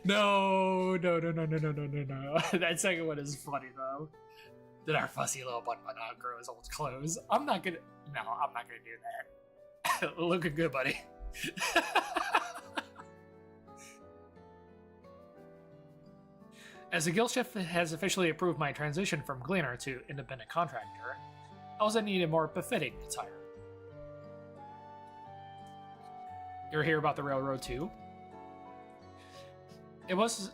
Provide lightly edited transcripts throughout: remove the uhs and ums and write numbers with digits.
No, no, no, no, no, no, no, no, no. That second one is funny though. Did our fussy little bun outgrow his old clothes? I'm not gonna. No, I'm not gonna do that. Looking good, buddy. As the guild chef has officially approved my transition from gleaner to independent contractor, I was in need of more befitting attire. You ever hear about the railroad too? It was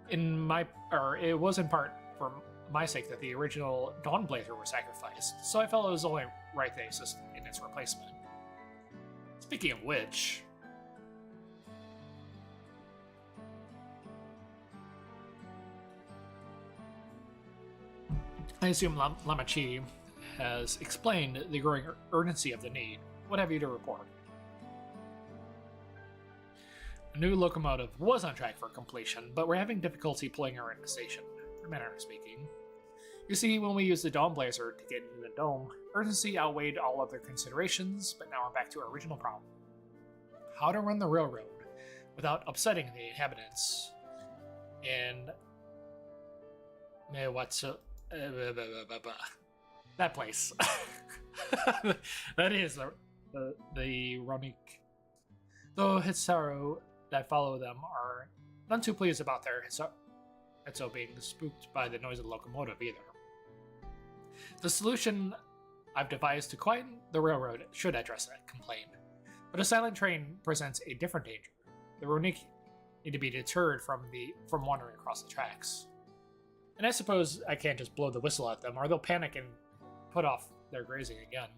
in part for my sake that the original Dawn Blazer were sacrificed, so I felt it was only right they assist in its replacement. Speaking of which, I assume Lamachi has explained the growing urgency of the need. What have you to report? A new locomotive was on track for completion, but we're having difficulty pulling her into station, in a manner of speaking. You see, when we used the Dawn Blazer to get into the dome, urgency outweighed all other considerations, but now we're back to our original problem. How to run the railroad without upsetting the inhabitants. And that place. That is the Ronik. Though Hitsaru that follow them are none too pleased about their Hitso being spooked by the noise of the locomotive either. The solution I've devised to quieten the railroad should address that complaint, but a silent train presents a different danger. The Ronik need to be deterred from wandering across the tracks. And I suppose I can't just blow the whistle at them, or they'll panic and put off their grazing again.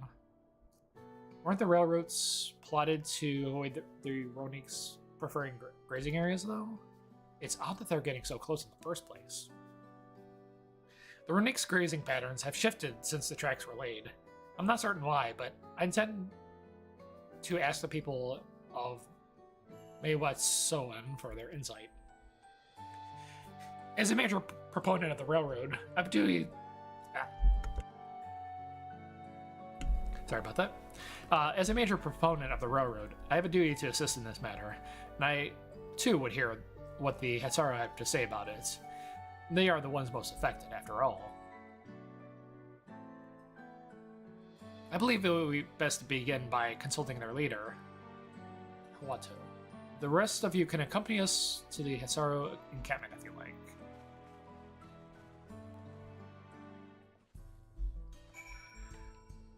Weren't the railroads plotted to avoid the Roniks preferring grazing areas, though? It's odd that they're getting so close in the first place. The Roniks' grazing patterns have shifted since the tracks were laid. I'm not certain why, but I intend to ask the people of Meiwatsoen for their insight. As a major proponent of the railroad, I have a duty... Sorry about that. As a major proponent of the railroad, I have a duty to assist in this matter, and I, too, would hear what the Hitsaru have to say about it. They are the ones most affected, after all. I believe it would be best to begin by consulting their leader, Hawato. The rest of you can accompany us to the Hitsaru encampment if you like.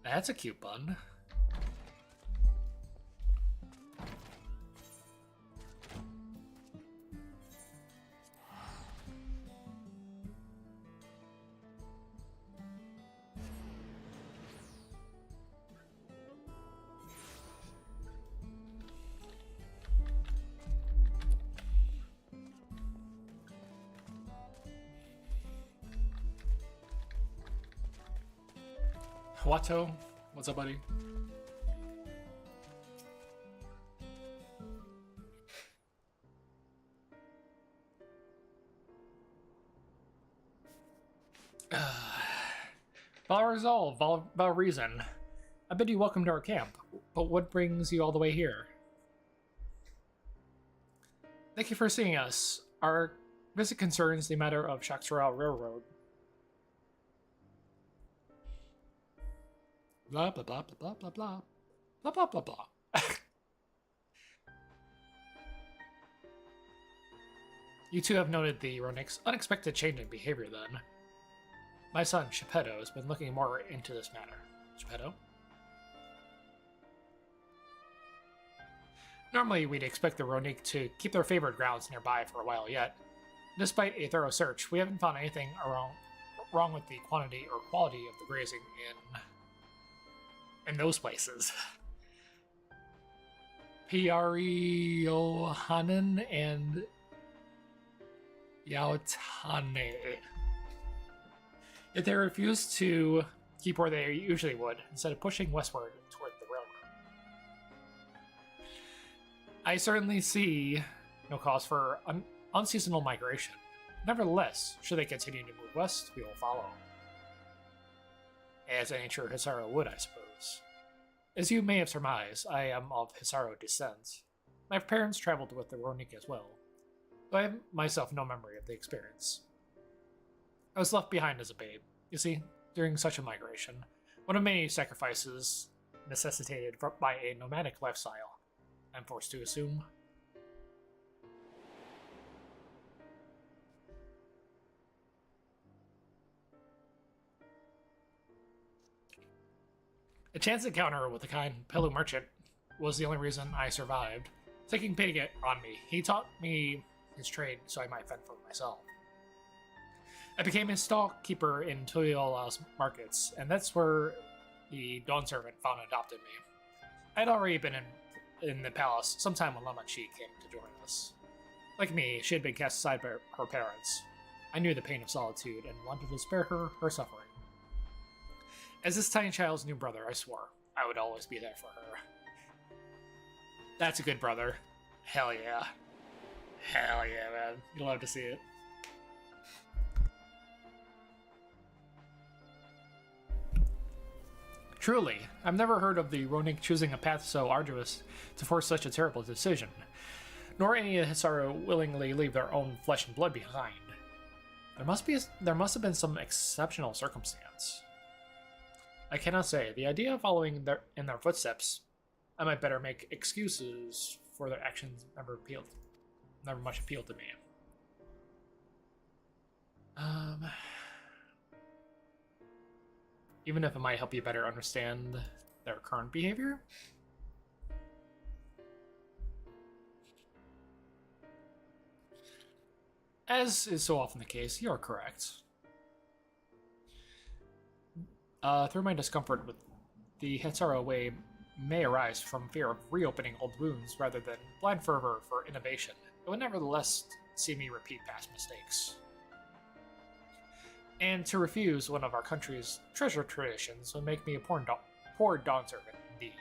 That's a cute bun. Watto, what's up, buddy? Resolve, about reason. I bid you welcome to our camp, but what brings you all the way here? Thank you for seeing us. Our visit concerns the matter of Shakshural Railroad. Blah blah blah blah blah blah blah blah blah blah. You two have noted the Ronik's unexpected change in behavior then. My son, Geppetto, has been looking more into this matter. Geppetto? Normally, we'd expect the Ronik to keep their favorite grounds nearby for a while yet. Despite a thorough search, we haven't found anything wrong with the quantity or quality of the grazing in those places. Piariohanan and Yautane. Yet they refuse to keep where they usually would, instead of pushing westward toward the railroad. I certainly see no cause for unseasonal migration. Nevertheless, should they continue to move west, we will follow. As any true Hitsaru would, I suppose. As you may have surmised, I am of Hitsaru descent. My parents traveled with the Ronik as well. But I have myself no memory of the experience. I was left behind as a babe. You see, during such a migration, one of many sacrifices necessitated by a nomadic lifestyle, I'm forced to assume. A chance encounter with the kind Pelu merchant was the only reason I survived. Taking pity on me, he taught me his trade so I might fend for myself. I became his storekeeper in Tuiola's markets, and that's where the Dawn Servant found and adopted me. I had already been in the palace sometime when Lama Chi came to join us. Like me, she had been cast aside by her parents. I knew the pain of solitude and wanted to spare her her suffering. As this tiny child's new brother, I swore I would always be there for her. That's a good brother. Hell yeah. Hell yeah, man. You'll love to see it. Truly, I've never heard of the Ronik choosing a path so arduous to force such a terrible decision, nor any of Hisaru willingly leave their own flesh and blood behind. There must have been some exceptional circumstance. I cannot say. The idea of following in their footsteps, I might better make excuses for their actions never much appealed to me. Even if it might help you better understand their current behavior. As is so often the case, you're correct. Through my discomfort with the Hisaru way may arise from fear of reopening old wounds rather than blind fervor for innovation. It would nevertheless see me repeat past mistakes. And to refuse one of our country's treasure traditions would make me a poor Dawn Servant indeed.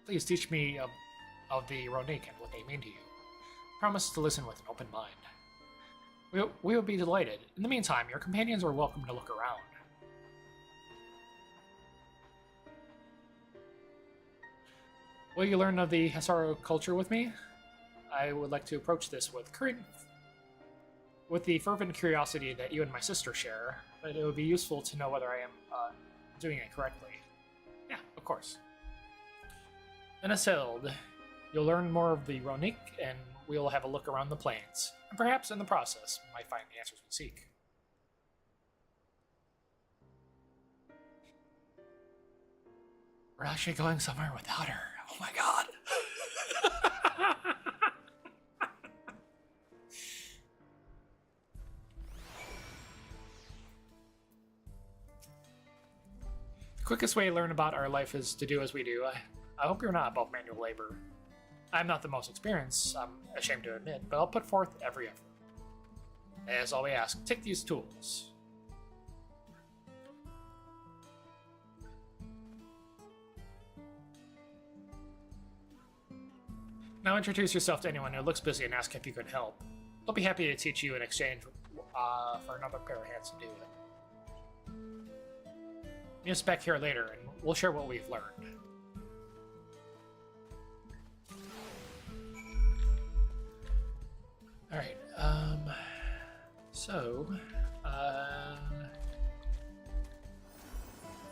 Please teach me of the Ronik and what they mean to you. Promise to listen with an open mind. We will be delighted. In the meantime, your companions are welcome to look around. Will you learn of the Hisaru culture with me? I would like to approach this with the fervent curiosity that you and my sister share, but it would be useful to know whether I am doing it correctly. Yeah, of course. Then as settled, you'll learn more of the Ronik, and we'll have a look around the plains, and perhaps in the process, we might find the answers we seek. We're actually going somewhere without her. Oh my god. The quickest way to learn about our life is to do as we do. I hope you're not above manual labor. I'm not the most experienced, I'm ashamed to admit, but I'll put forth every effort. As all we ask, take these tools. Now introduce yourself to anyone who looks busy and ask if you can help. They'll be happy to teach you in exchange for another pair of hands to do it. Meet us back here later, and we'll share what we've learned. Alright,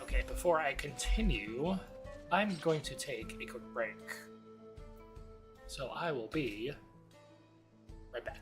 okay, before I continue, I'm going to take a quick break. So I will be right back.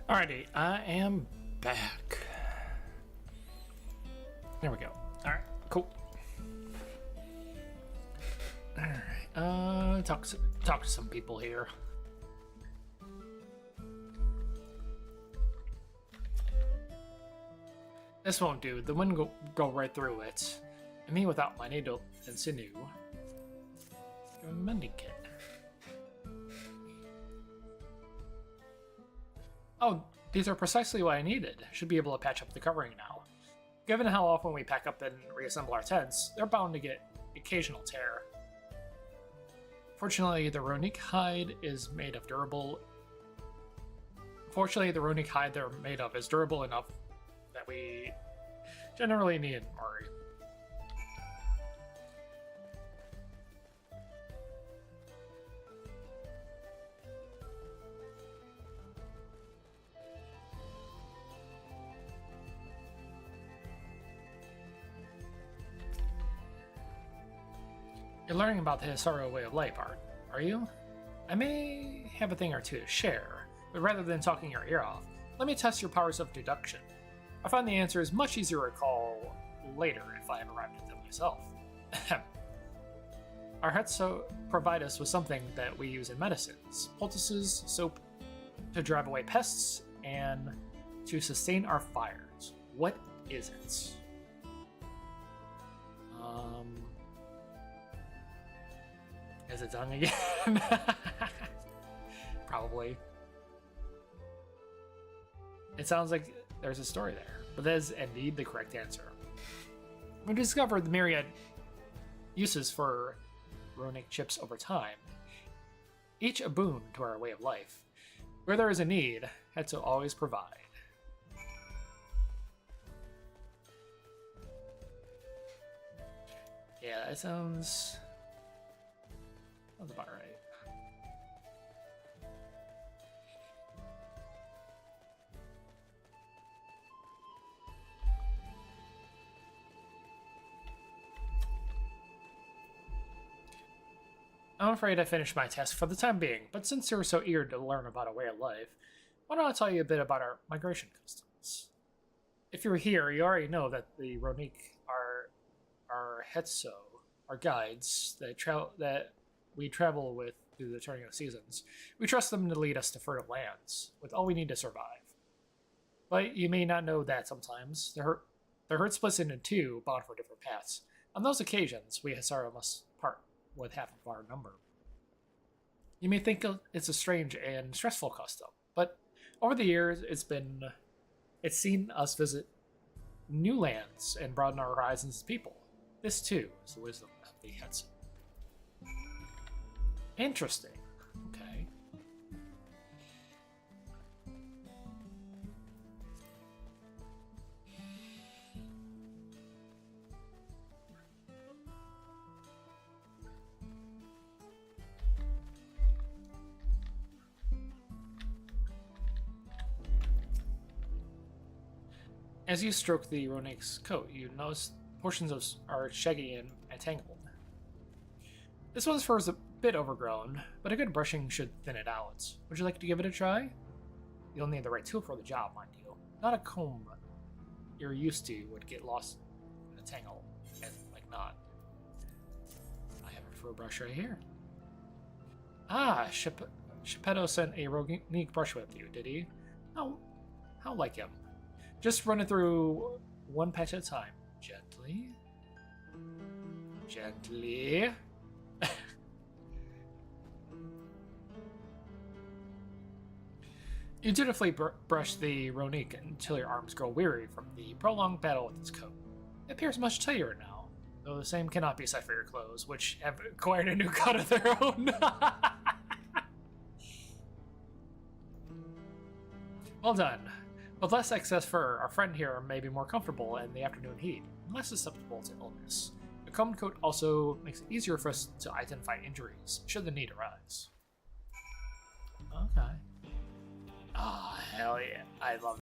Alrighty, I am back. There we go. Alright, cool. Alright, talk to some people here. This won't do. The wind go right through it. And me without my needle and sinew. Give him a mending kit. Oh, these are precisely what I needed. Should be able to patch up the covering now. Given how often we pack up and reassemble our tents, they're bound to get occasional tear. Fortunately, the Ronique hide they're made of is durable enough that we generally needn't worry. You're learning about the Hisaro way of life, are you? I may have a thing or two to share, but rather than talking your ear off, let me test your powers of deduction. I find the answer is much easier to recall later if I have arrived at them myself. Our Hetso provide us with something that we use in medicines, poultices, soap, to drive away pests, and to sustain our fires. What is it? Is it done again? Probably. It sounds like there's a story there, but that is indeed the correct answer. We discovered the myriad uses for Runic chips over time, each a boon to our way of life. Where there is a need, Hetso always provide. Yeah, that sounds about right. I'm afraid I finished my task for the time being, but since you're so eager to learn about a way of life, why don't I tell you a bit about our migration customs? If you're here, you already know that the Ronique are our Hetso, our guides that we travel with through the turning of seasons. We trust them to lead us to fertile lands, with all we need to survive. But you may not know that sometimes the herd splits into two, bound for different paths. On those occasions, we Hisaro must part with half of our number. You may think it's a strange and stressful custom, but over the years, it's seen us visit new lands and broaden our horizons as people. This too is the wisdom of the Hetso. Interesting. Okay. As you stroke the Ronique's coat, you notice portions are shaggy and tangled. This one's fur is a bit overgrown, but a good brushing should thin it out. Would you like to give it a try? You'll need the right tool for the job, mind you. Not a comb you're used to would get lost in a tangle, and like not. I have a fur brush right here. Ah, Shepetto sent a Ronique brush with you, did he? How like him. Just run it through one patch at a time. Gently. Gently. You dutifully brush the Ronique until your arms grow weary from the prolonged battle with its coat. It appears much tighter now, though the same cannot be said for your clothes, which have acquired a new cut of their own. Well done. With less excess fur, our friend here may be more comfortable in the afternoon heat, and less susceptible to illness. A combed coat also makes it easier for us to identify injuries, should the need arise. Okay. Oh, hell yeah. I love